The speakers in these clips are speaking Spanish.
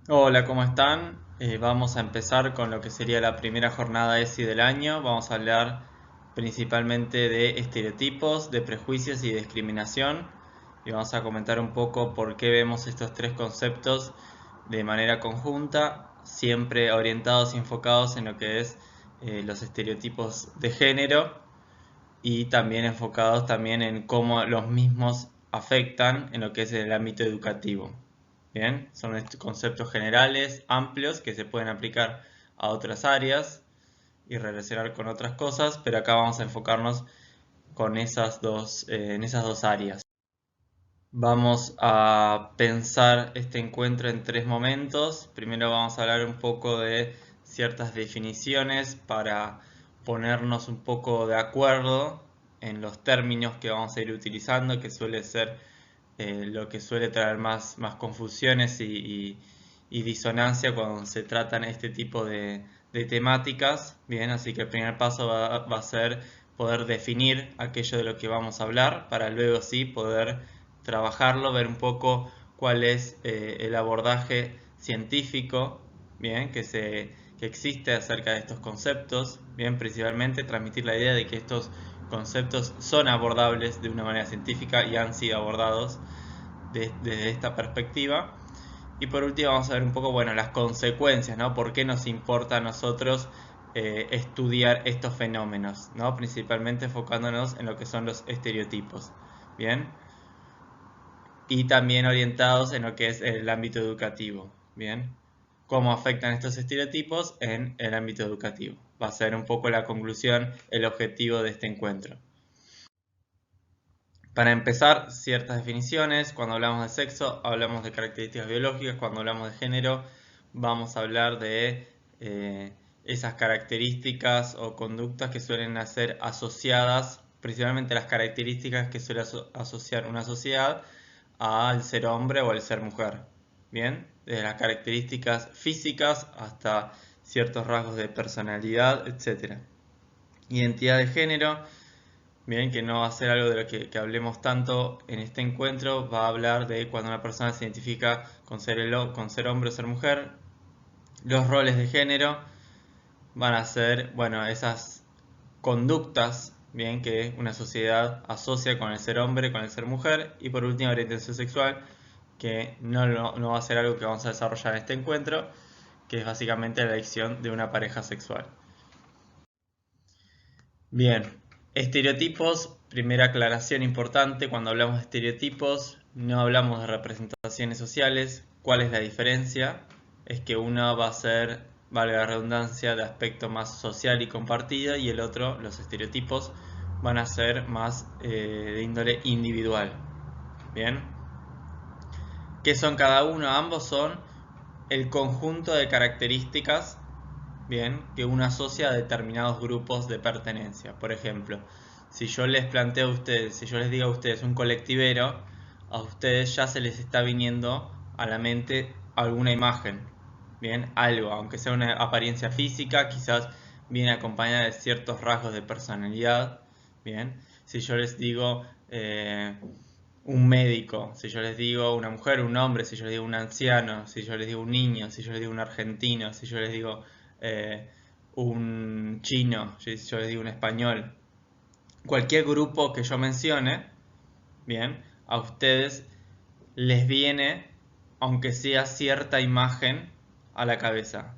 Hola, ¿cómo están? Vamos a empezar con lo que sería la primera jornada ESI del año. Vamos a hablar principalmente de estereotipos, de prejuicios y de discriminación. Y vamos a comentar un poco por qué vemos estos tres conceptos de manera conjunta, siempre orientados y enfocados en lo que es los estereotipos de género y también enfocados también en cómo los mismos afectan en lo que es el ámbito educativo. Bien, son conceptos generales, amplios, que se pueden aplicar a otras áreas y relacionar con otras cosas, pero acá vamos a enfocarnos con en esas dos áreas. Vamos a pensar este encuentro en tres momentos. Primero vamos a hablar un poco de ciertas definiciones para ponernos un poco de acuerdo en los términos que vamos a ir utilizando, que suele ser lo que suele traer más confusiones y disonancia cuando se tratan este tipo de temáticas. Bien, así que el primer paso va a ser poder definir aquello de lo que vamos a hablar para luego sí poder trabajarlo, ver un poco cuál es el abordaje científico, bien, que existe acerca de estos conceptos, bien, principalmente transmitir la idea de que estos conceptos son abordables de una manera científica y han sido abordados desde esta perspectiva. Y por último vamos a ver un poco, bueno, las consecuencias, ¿no? ¿Por qué nos importa a nosotros estudiar estos fenómenos, ¿no? Principalmente enfocándonos en lo que son los estereotipos, ¿bien? Y también orientados en lo que es el ámbito educativo, ¿bien? Cómo afectan estos estereotipos en el ámbito educativo. Va a ser un poco la conclusión, el objetivo de este encuentro. Para empezar, ciertas definiciones. Cuando hablamos de sexo, hablamos de características biológicas. Cuando hablamos de género, vamos a hablar de esas características o conductas que suelen ser asociadas, principalmente las características que suele asociar una sociedad al ser hombre o al ser mujer. Bien, desde las características físicas hasta ciertos rasgos de personalidad, etc. Identidad de género. Bien, que no va a ser algo de lo que hablemos tanto en este encuentro, va a hablar de cuando una persona se identifica con ser hombre o ser mujer. Los roles de género van a ser, bueno, esas conductas, bien, que una sociedad asocia con el ser hombre, con el ser mujer. Y por último, orientación sexual, que no va a ser algo que vamos a desarrollar en este encuentro, que es básicamente la elección de una pareja sexual. Bien, estereotipos, primera aclaración importante, cuando hablamos de estereotipos no hablamos de representaciones sociales. ¿Cuál es la diferencia? Es que uno va a ser, valga la redundancia, de aspecto más social y compartido y el otro, los estereotipos, van a ser más de índole individual. Bien, ¿qué son cada uno? Ambos son el conjunto de características, bien, que uno asocia a determinados grupos de pertenencia. Por ejemplo, si yo les planteo a ustedes, si yo les digo a ustedes un colectivero, a ustedes ya se les está viniendo a la mente alguna imagen, bien, algo, aunque sea una apariencia física, quizás viene acompañada de ciertos rasgos de personalidad, bien. Si yo les digo un médico, si yo les digo una mujer, un hombre, si yo les digo un anciano, si yo les digo un niño, si yo les digo un argentino, si yo les digo eh, un chino, si yo les digo un español, cualquier grupo que yo mencione, bien, a ustedes les viene, aunque sea cierta imagen, a la cabeza.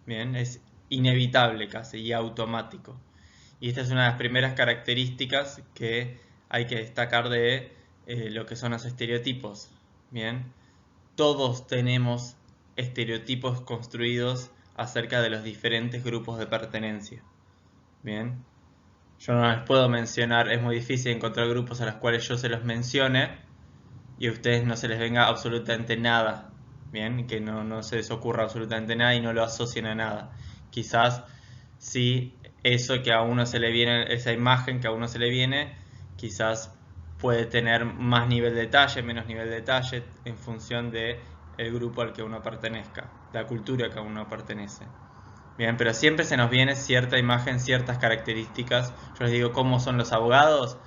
Bien, es inevitable casi y automático. Y esta es una de las primeras características que hay que destacar de lo que son los estereotipos. Bien, todos tenemos estereotipos construidos acerca de los diferentes grupos de pertenencia. Bien, yo no les puedo mencionar, es muy difícil encontrar grupos a los cuales yo se los mencione y a ustedes no se les venga absolutamente nada. Bien, que no se les ocurra absolutamente nada y no lo asocien a nada. Quizás si eso que a uno se le viene, esa imagen que a uno se le viene, quizás puede tener más nivel de detalle, menos nivel de detalle en función de el grupo al que uno pertenezca, la cultura que a uno pertenece. Bien, pero siempre se nos viene cierta imagen, ciertas características. Yo les digo cómo son los abogados,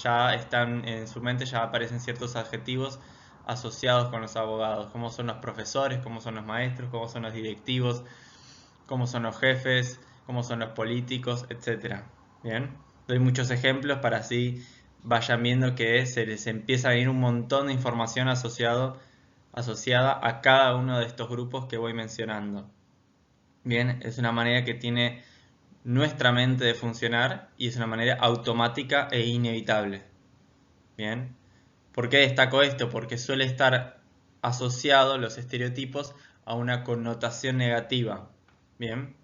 ya están en su mente, ya aparecen ciertos adjetivos asociados con los abogados, cómo son los profesores, cómo son los maestros, cómo son los directivos, cómo son los jefes, cómo son los políticos, etc. Bien, doy muchos ejemplos para así vayan viendo que se les empieza a venir un montón de información asociada a cada uno de estos grupos que voy mencionando. Bien, es una manera que tiene nuestra mente de funcionar y es una manera automática e inevitable. Bien, ¿por qué destaco esto? Porque suele estar asociado los estereotipos a una connotación negativa. Bien,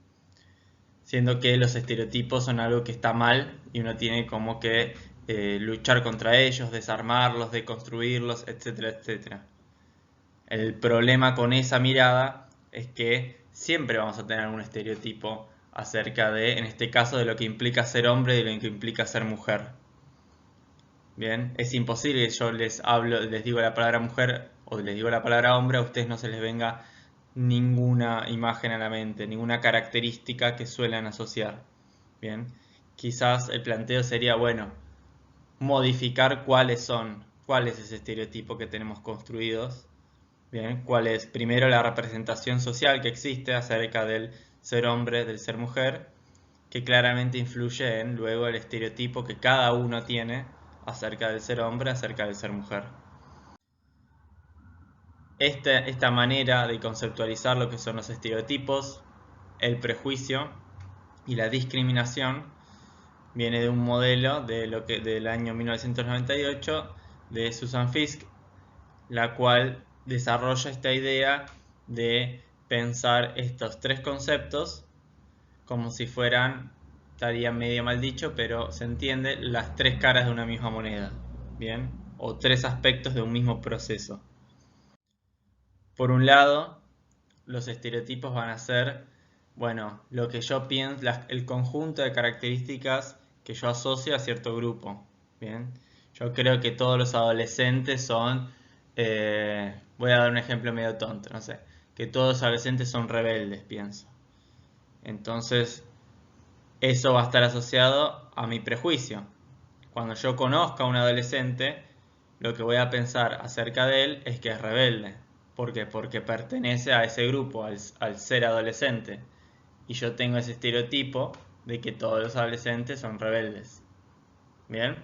siendo que los estereotipos son algo que está mal y uno tiene como que luchar contra ellos, desarmarlos, deconstruirlos, etcétera, etcétera. El problema con esa mirada es que siempre vamos a tener un estereotipo acerca de, en este caso, de lo que implica ser hombre y de lo que implica ser mujer. Bien, es imposible que yo les digo la palabra mujer o les digo la palabra hombre, a ustedes no se les venga ninguna imagen a la mente, ninguna característica que suelen asociar. Bien, quizás el planteo sería, bueno, modificar cuál es ese estereotipo que tenemos construidos. Bien, cuál es primero la representación social que existe acerca del ser hombre, del ser mujer, que claramente influye en luego el estereotipo que cada uno tiene acerca del ser hombre, acerca del ser mujer. Esta manera de conceptualizar lo que son los estereotipos, el prejuicio y la discriminación viene de un modelo del año 1998 de Susan Fiske, la cual desarrolla esta idea de pensar estos tres conceptos como si fueran, estaría medio mal dicho, pero se entiende, las tres caras de una misma moneda, ¿bien? O tres aspectos de un mismo proceso. Por un lado, los estereotipos van a ser, bueno, lo que yo pienso, el conjunto de características que yo asocio a cierto grupo, ¿bien? Yo creo que todos los adolescentes son, voy a dar un ejemplo medio tonto, no sé, que todos los adolescentes son rebeldes, pienso. Entonces, eso va a estar asociado a mi prejuicio. Cuando yo conozca a un adolescente, lo que voy a pensar acerca de él es que es rebelde. ¿Por qué? Porque pertenece a ese grupo, al ser adolescente. Y yo tengo ese estereotipo de que todos los adolescentes son rebeldes. ¿Bien?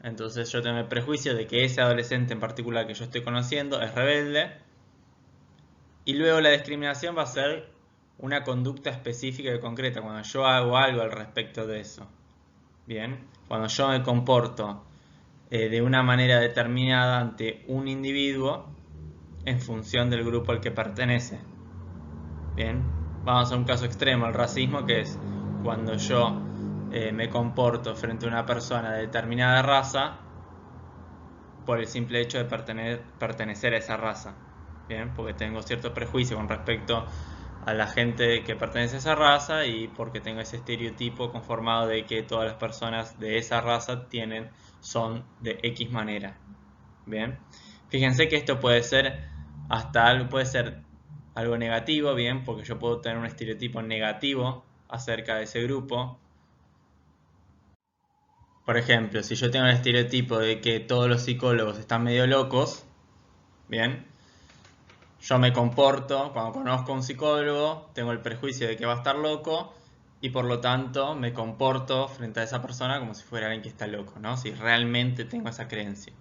Entonces yo tengo el prejuicio de que ese adolescente en particular que yo estoy conociendo es rebelde. Y luego la discriminación va a ser una conducta específica y concreta, cuando yo hago algo al respecto de eso. Bien, cuando yo me comporto de una manera determinada ante un individuo en función del grupo al que pertenece. Bien, vamos a un caso extremo, el racismo, que es cuando yo me comporto frente a una persona de determinada raza por el simple hecho de pertenecer a esa raza. Bien, porque tengo cierto prejuicio con respecto a la gente que pertenece a esa raza y porque tengo ese estereotipo conformado de que todas las personas de esa raza son de X manera. Bien, fíjense que esto puede ser puede ser algo negativo, bien, porque yo puedo tener un estereotipo negativo acerca de ese grupo. Por ejemplo, si yo tengo el estereotipo de que todos los psicólogos están medio locos, bien, yo me comporto, cuando conozco a un psicólogo, tengo el prejuicio de que va a estar loco y por lo tanto me comporto frente a esa persona como si fuera alguien que está loco, ¿no? Si realmente tengo esa creencia.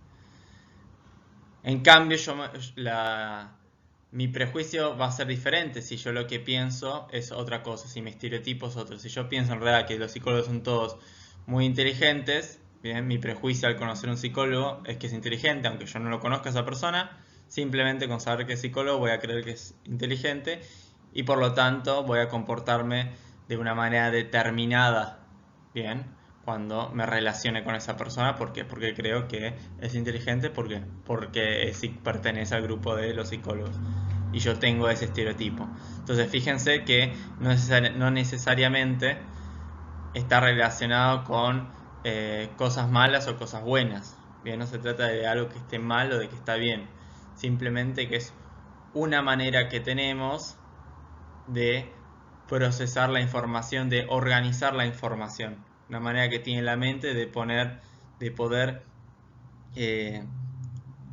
En cambio, mi prejuicio va a ser diferente si yo lo que pienso es otra cosa, si mi estereotipo es otro. Si yo pienso en realidad que los psicólogos son todos muy inteligentes, bien, mi prejuicio al conocer a un psicólogo es que es inteligente, aunque yo no lo conozca a esa persona, simplemente con saber que es psicólogo voy a creer que es inteligente y por lo tanto voy a comportarme de una manera determinada, bien, cuando me relacione con esa persona. ¿Por qué? Porque creo que es inteligente, porque pertenece al grupo de los psicólogos y yo tengo ese estereotipo. Entonces fíjense que no necesariamente está relacionado con cosas malas o cosas buenas. Bien, no se trata de algo que esté mal o de que está bien, simplemente que es una manera que tenemos de procesar la información, de organizar la información, una manera que tiene la mente de poder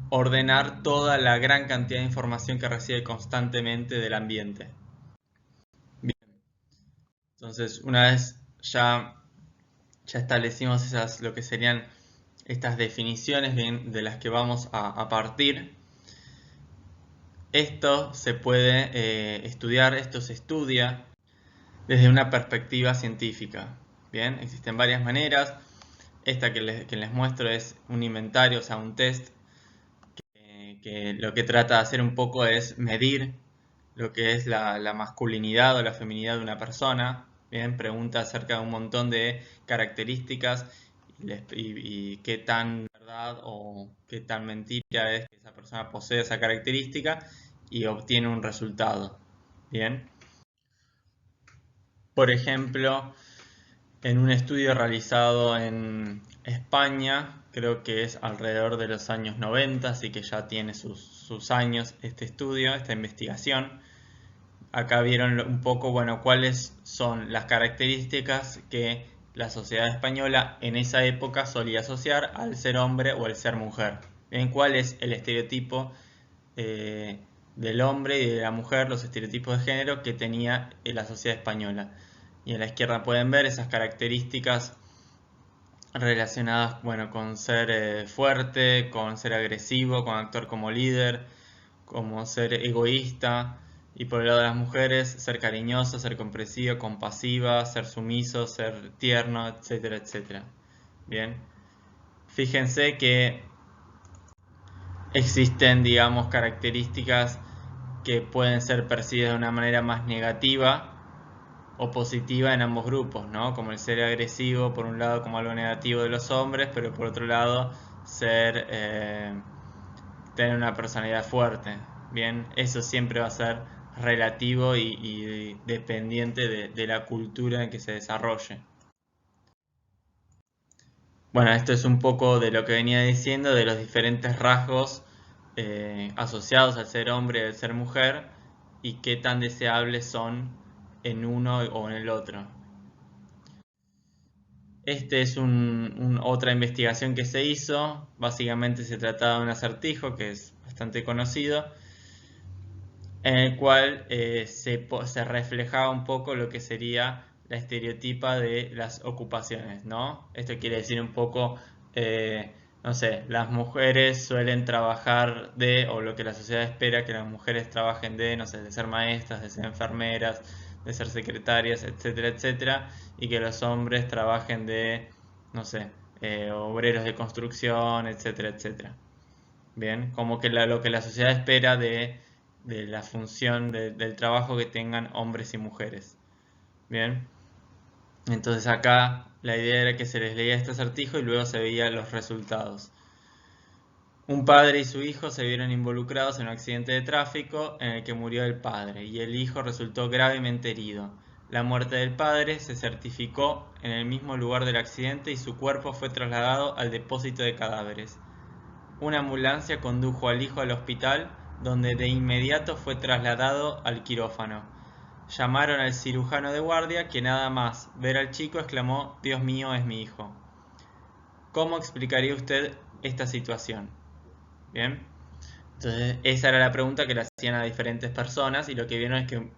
ordenar toda la gran cantidad de información que recibe constantemente del ambiente. Bien, entonces una vez ya establecimos lo que serían estas definiciones de las que vamos a partir, esto se puede estudiar, esto se estudia desde una perspectiva científica. Bien, existen varias maneras. Esta que les muestro es un inventario, o sea, un test que lo que trata de hacer un poco es medir lo que es la masculinidad o la feminidad de una persona. Bien, pregunta acerca de un montón de características y qué tan verdad o qué tan mentira es que esa persona posee esa característica y obtiene un resultado. Bien, por ejemplo, en un estudio realizado en España, creo que es alrededor de los años 90, así que ya tiene sus años este estudio, esta investigación. Acá vieron un poco, bueno, cuáles son las características que la sociedad española en esa época solía asociar al ser hombre o al ser mujer. Bien, cuál es el estereotipo eh, del hombre y de la mujer, los estereotipos de género que tenía en la sociedad española. Y en la izquierda pueden ver esas características relacionadas, bueno, con ser fuerte, con ser agresivo, con actuar como líder, como ser egoísta. Y por el lado de las mujeres, ser cariñoso, ser comprensivo, compasiva, ser sumiso, ser tierno, etcétera, etcétera. Bien, fíjense que existen, digamos, características que pueden ser percibidas de una manera más negativa o positiva en ambos grupos, ¿no? Como el ser agresivo, por un lado, como algo negativo de los hombres, pero por otro lado, tener una personalidad fuerte. Bien, eso siempre va a ser relativo y dependiente de la cultura en que se desarrolle. Bueno, esto es un poco de lo que venía diciendo, de los diferentes rasgos asociados al ser hombre y al ser mujer y qué tan deseables son en uno o en el otro. Este es otra investigación que se hizo. Básicamente se trataba de un acertijo que es bastante conocido, en el cual se reflejaba un poco lo que sería la estereotipa de las ocupaciones, ¿no? Esto quiere decir un poco, no sé, las mujeres suelen trabajar o lo que la sociedad espera que las mujeres trabajen no sé, de ser maestras, de ser enfermeras, de ser secretarias, etcétera, etcétera, y que los hombres trabajen no sé, obreros de construcción, etcétera, etcétera. Bien, como que lo que la sociedad espera de la función del trabajo que tengan hombres y mujeres. Bien, entonces acá la idea era que se les leía este acertijo y luego se veían los resultados. Un padre y su hijo se vieron involucrados en un accidente de tráfico en el que murió el padre y el hijo resultó gravemente herido. La muerte del padre se certificó en el mismo lugar del accidente y su cuerpo fue trasladado al depósito de cadáveres. Una ambulancia condujo al hijo al hospital, donde de inmediato fue trasladado al quirófano. Llamaron al cirujano de guardia, que nada más ver al chico exclamó: «Dios mío, es mi hijo». ¿Cómo explicaría usted esta situación? Bien, entonces esa era la pregunta que le hacían a diferentes personas y lo que vieron es que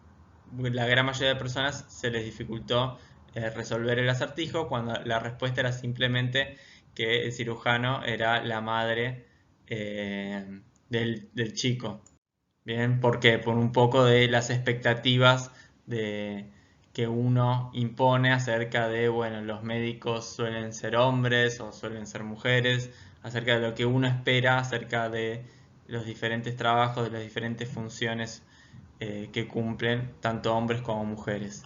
la gran mayoría de personas se les dificultó resolver el acertijo cuando la respuesta era simplemente que el cirujano era la madre del chico. Bien, porque por un poco de las expectativas de, que uno impone acerca de, bueno, los médicos suelen ser hombres o suelen ser mujeres, acerca de lo que uno espera acerca de los diferentes trabajos, de las diferentes funciones que cumplen tanto hombres como mujeres.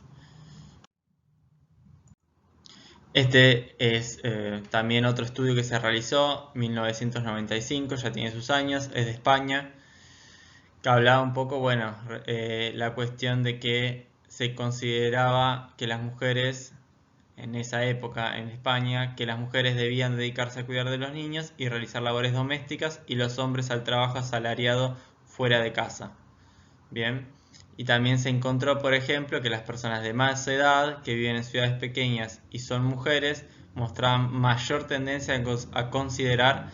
Este es también otro estudio que se realizó, 1995, ya tiene sus años, es de España, que hablaba un poco, bueno, la cuestión de que se consideraba que las mujeres, en esa época en España, que las mujeres debían dedicarse a cuidar de los niños y realizar labores domésticas y los hombres al trabajo asalariado fuera de casa. Bien, y también se encontró, por ejemplo, que las personas de más edad que viven en ciudades pequeñas y son mujeres mostraban mayor tendencia a considerar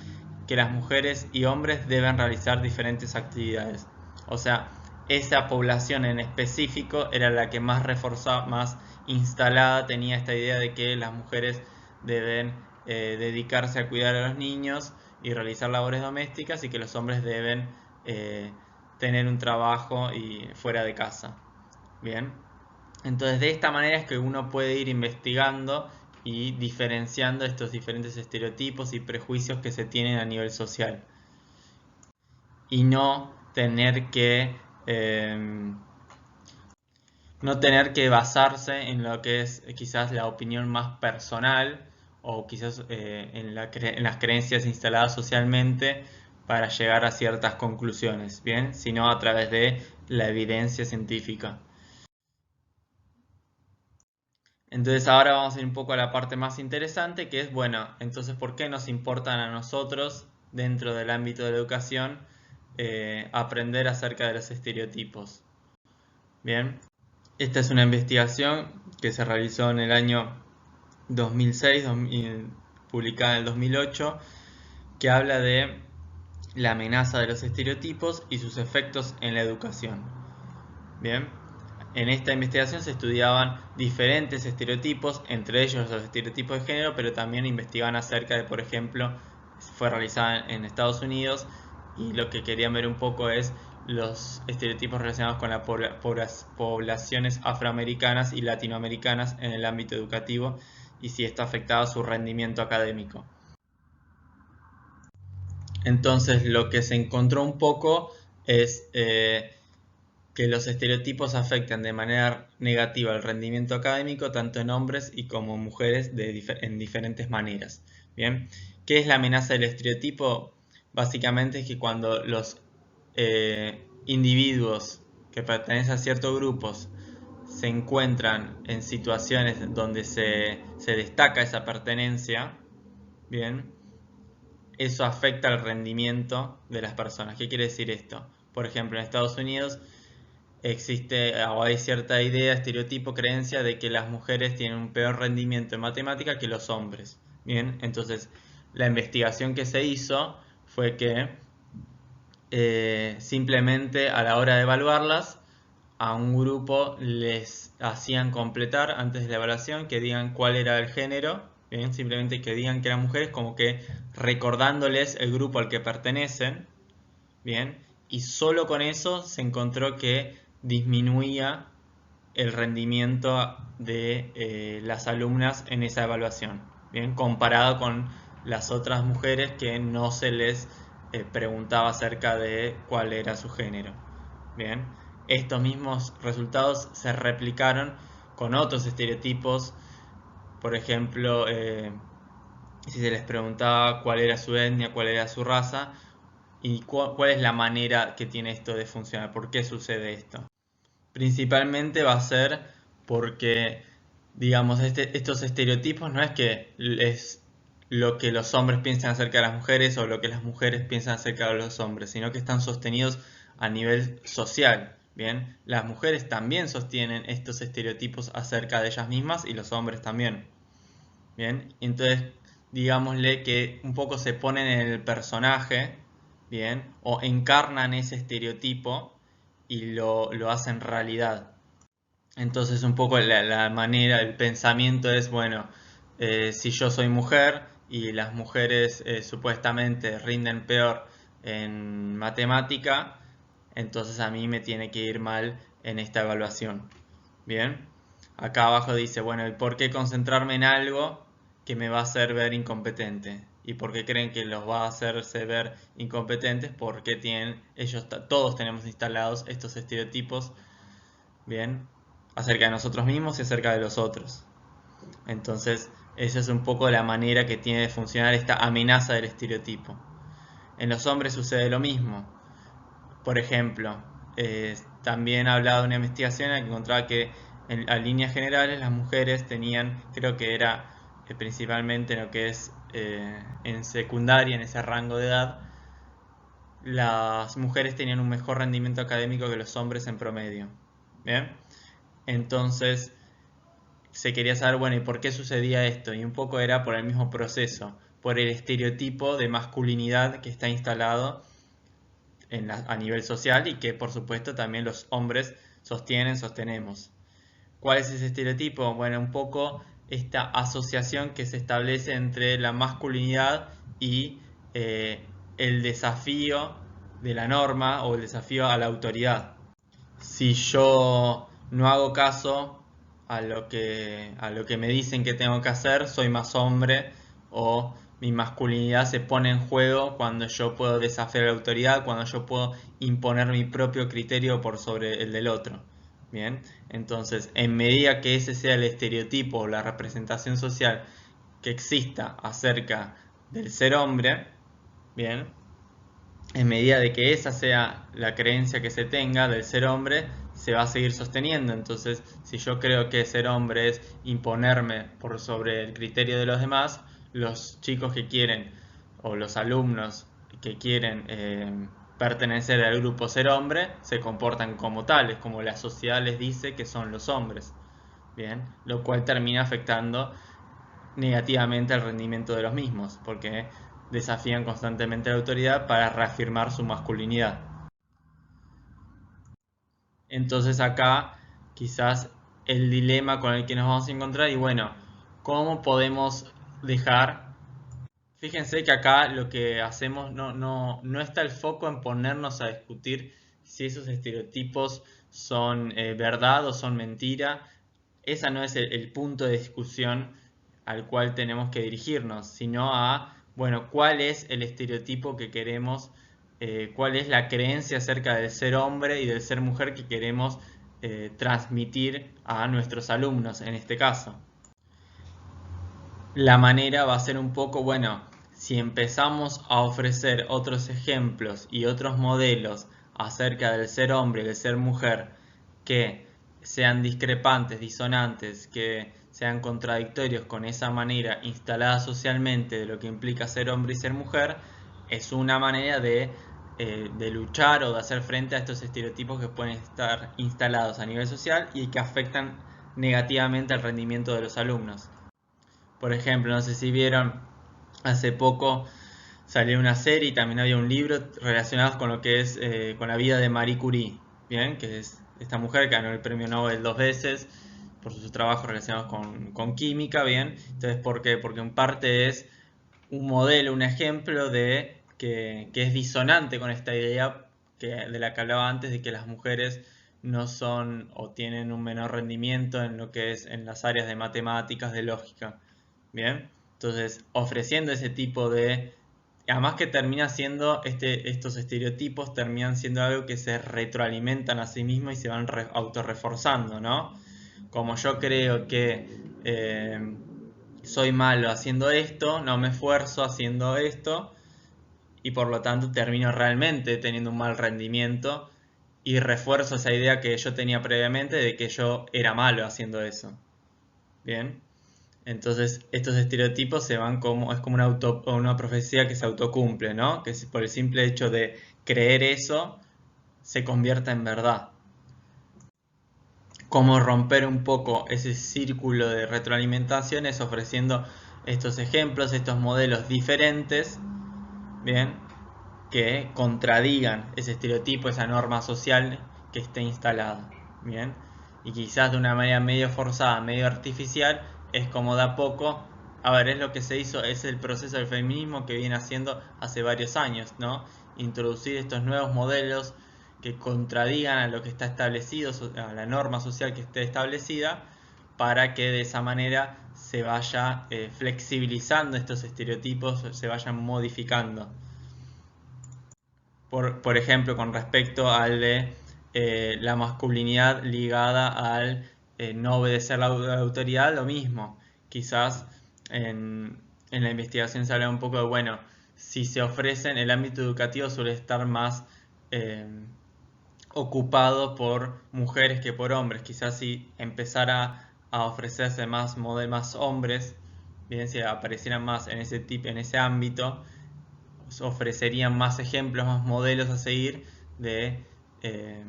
que las mujeres y hombres deben realizar diferentes actividades. O sea, esa población en específico era la que más reforzada, más instalada tenía esta idea de que las mujeres deben dedicarse a cuidar a los niños y realizar labores domésticas, y que los hombres deben tener un trabajo y fuera de casa. Bien, entonces de esta manera es que uno puede ir investigando y diferenciando estos diferentes estereotipos y prejuicios que se tienen a nivel social, y eh, no tener que basarse en lo que es quizás la opinión más personal, o quizás en las creencias instaladas socialmente para llegar a ciertas conclusiones, ¿bien? Sino a través de la evidencia científica. Entonces ahora vamos a ir un poco a la parte más interesante, que es, bueno, entonces ¿por qué nos importan a nosotros dentro del ámbito de la educación aprender acerca de los estereotipos? Bien, esta es una investigación que se realizó en el año 2006, publicada en el 2008, que habla de la amenaza de los estereotipos y sus efectos en la educación. Bien, en esta investigación se estudiaban diferentes estereotipos, entre ellos los estereotipos de género, pero también investigaban acerca de, por ejemplo, fue realizada en Estados Unidos, y lo que querían ver un poco es los estereotipos relacionados con las poblaciones afroamericanas y latinoamericanas en el ámbito educativo, y si esto afectaba su rendimiento académico. Entonces lo que se encontró un poco es que los estereotipos afectan de manera negativa el rendimiento académico tanto en hombres y como mujeres en diferentes maneras. Bien, ¿qué es la amenaza del estereotipo? Básicamente es que cuando los individuos que pertenecen a ciertos grupos se encuentran en situaciones donde se destaca esa pertenencia, bien, eso afecta el rendimiento de las personas. ¿Qué quiere decir esto? Por ejemplo, en Estados Unidos existe o hay cierta idea, estereotipo, creencia de que las mujeres tienen un peor rendimiento en matemática que los hombres. Bien, entonces la investigación que se hizo fue que simplemente a la hora de evaluarlas, a un grupo les hacían completar antes de la evaluación que digan cuál era el género, bien, simplemente que digan que eran mujeres, como que recordándoles el grupo al que pertenecen, bien, y solo con eso se encontró que disminuía el rendimiento de las alumnas en esa evaluación, bien, comparado con las otras mujeres que no se les preguntaba acerca de cuál era su género. Bien, estos mismos resultados se replicaron con otros estereotipos. Por ejemplo, si se les preguntaba cuál era su etnia, cuál era su raza, y cuál es la manera que tiene esto de funcionar, por qué sucede esto. Principalmente va a ser porque, digamos, estos estereotipos no es que es lo que los hombres piensan acerca de las mujeres o lo que las mujeres piensan acerca de los hombres, sino que están sostenidos a nivel social. Bien, las mujeres también sostienen estos estereotipos acerca de ellas mismas, y los hombres también. Bien, entonces digámosle que un poco se ponen en el personaje, bien, o encarnan ese estereotipo y lo hacen realidad. Entonces un poco la manera, el pensamiento es, bueno, si yo soy mujer y las mujeres supuestamente rinden peor en matemática, entonces a mí me tiene que ir mal en esta evaluación. Bien, acá abajo dice, bueno, ¿y por qué concentrarme en algo que me va a hacer ver incompetente? ¿Y por qué creen que los va a hacerse ver incompetentes? Porque todos tenemos instalados estos estereotipos, bien, acerca de nosotros mismos y acerca de los otros. Entonces, esa es un poco la manera que tiene de funcionar esta amenaza del estereotipo. En los hombres sucede lo mismo. Por ejemplo, también ha hablado de una investigación en la que encontraba que a líneas generales las mujeres tenían, creo que era principalmente en lo que es en secundaria, en ese rango de edad, las mujeres tenían un mejor rendimiento académico que los hombres en promedio. ¿Bien? Entonces se quería saber, bueno, ¿y por qué sucedía esto? Y un poco era por el mismo proceso, por el estereotipo de masculinidad que está instalado a nivel social y que por supuesto también los hombres sostenemos. ¿Cuál es ese estereotipo? Bueno, un poco esta asociación que se establece entre la masculinidad y el desafío de la norma o el desafío a la autoridad. Si yo no hago caso a lo que me dicen que tengo que hacer, soy más hombre o mi masculinidad se pone en juego cuando yo puedo desafiar la autoridad, cuando yo puedo imponer mi propio criterio por sobre el del otro. Bien, entonces en medida que ese sea el estereotipo o la representación social que exista acerca del ser hombre, bien, en medida de que esa sea la creencia que se tenga del ser hombre, se va a seguir sosteniendo. Entonces, si yo creo que ser hombre es imponerme por sobre el criterio de los demás, los chicos que quieren o los alumnos que quieren pertenecer al grupo ser hombre se comportan como tales, como la sociedad les dice que son los hombres. Bien, lo cual termina afectando negativamente el rendimiento de los mismos, porque desafían constantemente a la autoridad para reafirmar su masculinidad. Entonces acá quizás el dilema con el que nos vamos a encontrar y bueno, ¿cómo podemos dejar? Fíjense que acá lo que hacemos no está el foco en ponernos a discutir si esos estereotipos son verdad o son mentira. Esa no es el punto de discusión al cual tenemos que dirigirnos, sino a, bueno, cuál es el estereotipo que queremos, cuál es la creencia acerca del ser hombre y del ser mujer que queremos transmitir a nuestros alumnos en este caso. La manera va a ser un poco, bueno, si empezamos a ofrecer otros ejemplos y otros modelos acerca del ser hombre y del ser mujer que sean discrepantes, disonantes, que sean contradictorios con esa manera instalada socialmente de lo que implica ser hombre y ser mujer, es una manera de luchar o de hacer frente a estos estereotipos que pueden estar instalados a nivel social y que afectan negativamente al rendimiento de los alumnos. Por ejemplo, no sé si vieron, hace poco salió una serie y también había un libro relacionados con lo que es con la vida de Marie Curie, bien, que es esta mujer que ganó el premio Nobel 2 veces por sus trabajos relacionados con química, bien. Entonces, ¿por qué? Porque en parte es un modelo, un ejemplo de que es disonante con esta idea de la que hablaba antes de que las mujeres no son o tienen un menor rendimiento en lo que es en las áreas de matemáticas, de lógica. Bien, entonces ofreciendo ese tipo de... Además que termina siendo, estos estereotipos terminan siendo algo que se retroalimentan a sí mismos y se van autorreforzando, ¿no? Como yo creo que soy malo haciendo esto, no me esfuerzo haciendo esto y por lo tanto termino realmente teniendo un mal rendimiento y refuerzo esa idea que yo tenía previamente de que yo era malo haciendo eso. Bien. Entonces, estos estereotipos se van como, es como una profecía que se autocumple, ¿no? Que por el simple hecho de creer eso, se convierta en verdad. Cómo romper un poco ese círculo de retroalimentación es ofreciendo estos ejemplos, estos modelos diferentes, ¿bien? Que contradigan ese estereotipo, esa norma social que esté instalada, ¿bien? Y quizás de una manera medio forzada, medio artificial, es como de a poco, a ver, es lo que se hizo, es el proceso del feminismo que viene haciendo hace varios años, ¿no? Introducir estos nuevos modelos que contradigan a lo que está establecido, a la norma social que esté establecida, para que de esa manera se vaya flexibilizando estos estereotipos, se vayan modificando. Por ejemplo, con respecto al de la masculinidad ligada al no obedecer la autoridad, lo mismo. Quizás en la investigación se habla un poco de, bueno, si se ofrece en el ámbito educativo suele estar más eh, ocupado por mujeres que por hombres. Quizás si empezara a ofrecerse más hombres, bien, si aparecieran más en ese tipo, en ese ámbito, ofrecerían más ejemplos, más modelos a seguir de eh,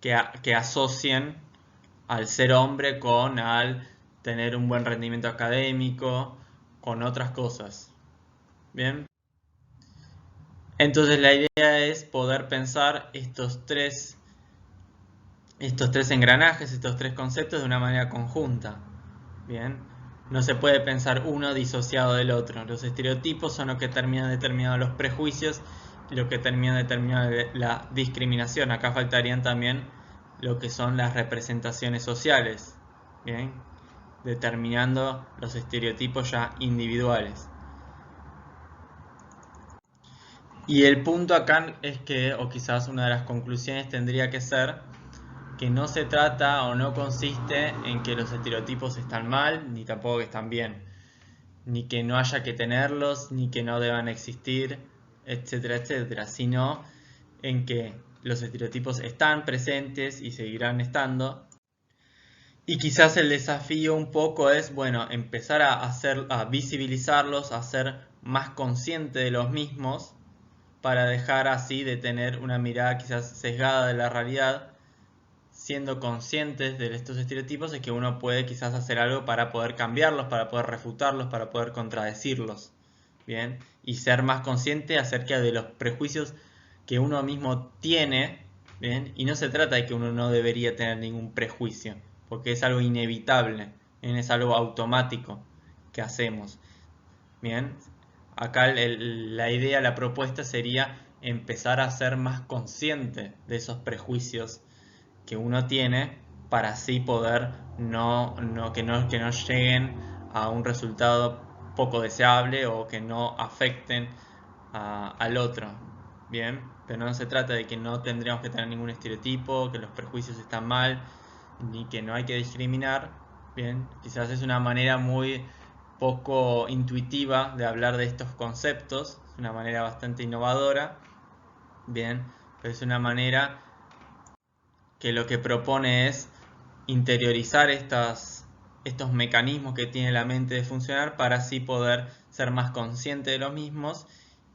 que asocien al ser hombre con al tener un buen rendimiento académico, con otras cosas. Bien. Entonces la idea es poder pensar estos tres engranajes, estos tres conceptos de una manera conjunta. Bien. No se puede pensar uno disociado del otro. Los estereotipos son lo que terminan determinando los prejuicios y lo que termina determinando la discriminación. Acá faltarían también lo que son las representaciones sociales. Bien. Determinando los estereotipos ya individuales. Y el punto acá es que, o quizás una de las conclusiones tendría que ser que no se trata o no consiste en que los estereotipos están mal, ni tampoco que están bien, ni que no haya que tenerlos, ni que no deban existir, etcétera, etcétera, sino en que los estereotipos están presentes y seguirán estando. Y quizás el desafío un poco es, bueno, empezar a visibilizarlos, a ser más consciente de los mismos, para dejar así de tener una mirada quizás sesgada de la realidad, siendo conscientes de estos estereotipos, es que uno puede quizás hacer algo para poder cambiarlos, para poder refutarlos, para poder contradecirlos, ¿bien? Y ser más consciente acerca de los prejuicios que uno mismo tiene, ¿bien? Y no se trata de que uno no debería tener ningún prejuicio, porque es algo inevitable, ¿bien? Es algo automático que hacemos, ¿bien? Acá la idea, la propuesta sería empezar a ser más consciente de esos prejuicios que uno tiene para así poder que no lleguen a un resultado poco deseable o que no afecten al otro. Bien, pero no se trata de que no tendríamos que tener ningún estereotipo, que los prejuicios están mal, ni que no hay que discriminar. Bien, quizás es una manera muy poco intuitiva de hablar de estos conceptos, es una manera bastante innovadora, bien, pero es una manera que lo que propone es interiorizar estos mecanismos que tiene la mente de funcionar para así poder ser más consciente de los mismos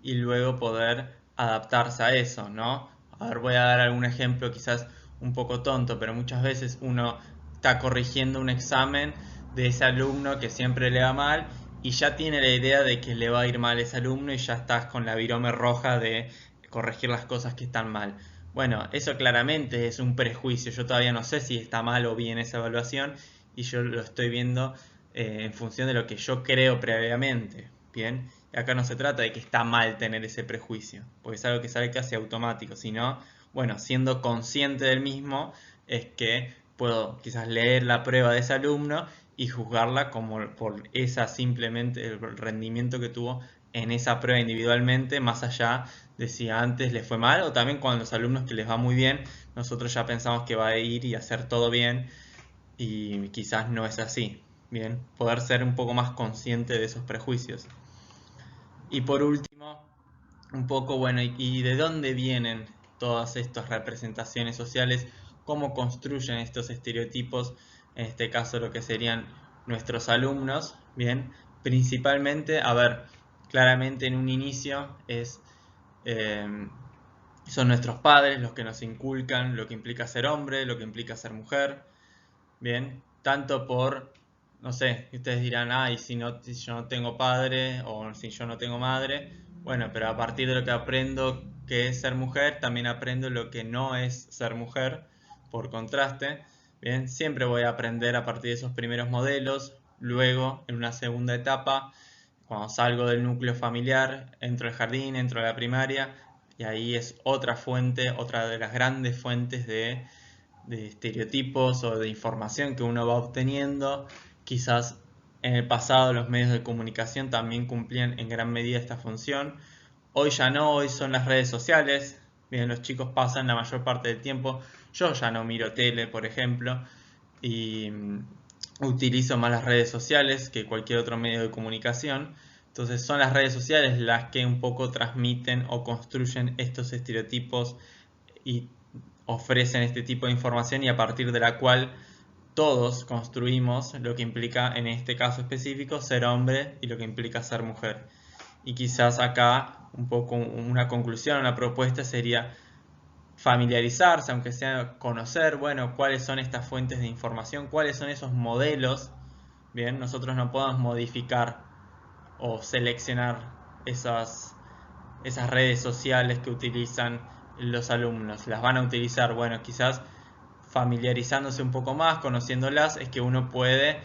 y luego poder adaptarse a eso, ¿no? A ver, voy a dar algún ejemplo quizás un poco tonto, pero muchas veces uno está corrigiendo un examen de ese alumno que siempre le va mal y ya tiene la idea de que le va a ir mal ese alumno y ya estás con la virome roja de corregir las cosas que están mal. Bueno, eso claramente es un prejuicio. Yo todavía no sé si está mal o bien esa evaluación y yo lo estoy viendo en función de lo que yo creo previamente. Bien, y acá no se trata de que está mal tener ese prejuicio, porque es algo que sale casi automático, sino, bueno, siendo consciente del mismo, es que puedo quizás leer la prueba de ese alumno y juzgarla como por esa simplemente el rendimiento que tuvo en esa prueba individualmente, más allá de si antes les fue mal o también cuando los alumnos que les va muy bien, nosotros ya pensamos que va a ir y hacer todo bien y quizás no es así. Bien, poder ser un poco más consciente de esos prejuicios. Y por último, un poco, bueno, ¿y de dónde vienen todas estas representaciones sociales? ¿Cómo construyen estos estereotipos? En este caso, lo que serían nuestros alumnos, bien, principalmente, a ver, claramente en un inicio eh, son nuestros padres los que nos inculcan lo que implica ser hombre, lo que implica ser mujer, bien, tanto por, no sé, ustedes dirán, ay, si yo no tengo padre o si yo no tengo madre, bueno, pero a partir de lo que aprendo que es ser mujer, también aprendo lo que no es ser mujer, por contraste, bien, siempre voy a aprender a partir de esos primeros modelos, luego en una segunda etapa, cuando salgo del núcleo familiar, entro al jardín, entro a la primaria, y ahí es otra fuente, otra de las grandes fuentes de estereotipos o de información que uno va obteniendo. Quizás en el pasado los medios de comunicación también cumplían en gran medida esta función. Hoy ya no, hoy son las redes sociales. Bien, los chicos pasan la mayor parte del tiempo. Yo ya no miro tele, por ejemplo, y utilizo más las redes sociales que cualquier otro medio de comunicación. Entonces son las redes sociales las que un poco transmiten o construyen estos estereotipos y ofrecen este tipo de información y a partir de la cual todos construimos lo que implica en este caso específico ser hombre y lo que implica ser mujer. Y quizás acá un poco una conclusión, una propuesta sería familiarizarse, aunque sea conocer, bueno, cuáles son estas fuentes de información, cuáles son esos modelos. Bien, nosotros no podemos modificar o seleccionar esas redes sociales que utilizan los alumnos. Las van a utilizar, bueno, quizás familiarizándose un poco más, conociéndolas, es que uno puede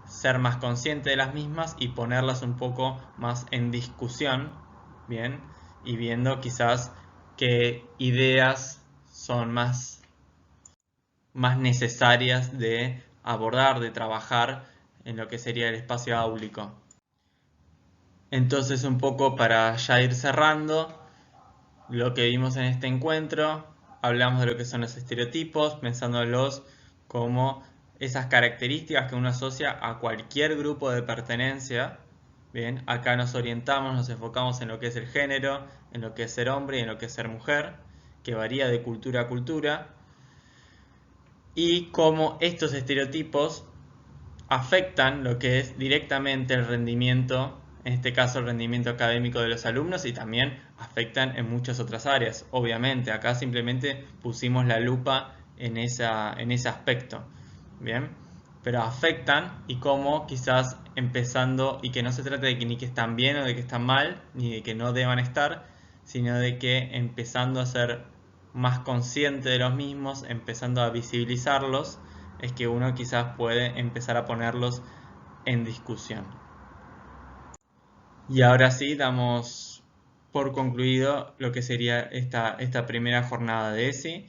ser más consciente de las mismas y ponerlas un poco más en discusión, ¿bien? Y viendo quizás qué ideas son más necesarias de abordar, de trabajar en lo que sería el espacio áulico. Entonces, un poco para ya ir cerrando, lo que vimos en este encuentro, hablamos de lo que son los estereotipos, pensándolos como esas características que uno asocia a cualquier grupo de pertenencia. Bien, acá nos orientamos, nos enfocamos en lo que es el género, en lo que es ser hombre y en lo que es ser mujer, que varía de cultura a cultura, y cómo estos estereotipos afectan lo que es directamente el rendimiento, en este caso el rendimiento académico de los alumnos, y también afectan en muchas otras áreas. Obviamente, acá simplemente pusimos la lupa en ese aspecto. Bien, pero afectan y cómo quizás empezando, y que no se trata de que ni que están bien o de que están mal, ni de que no deban estar, sino de que empezando a ser más consciente de los mismos, empezando a visibilizarlos, es que uno quizás puede empezar a ponerlos en discusión. Y ahora sí, damos por concluido lo que sería esta primera jornada de ESI.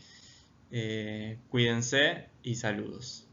Cuídense y saludos.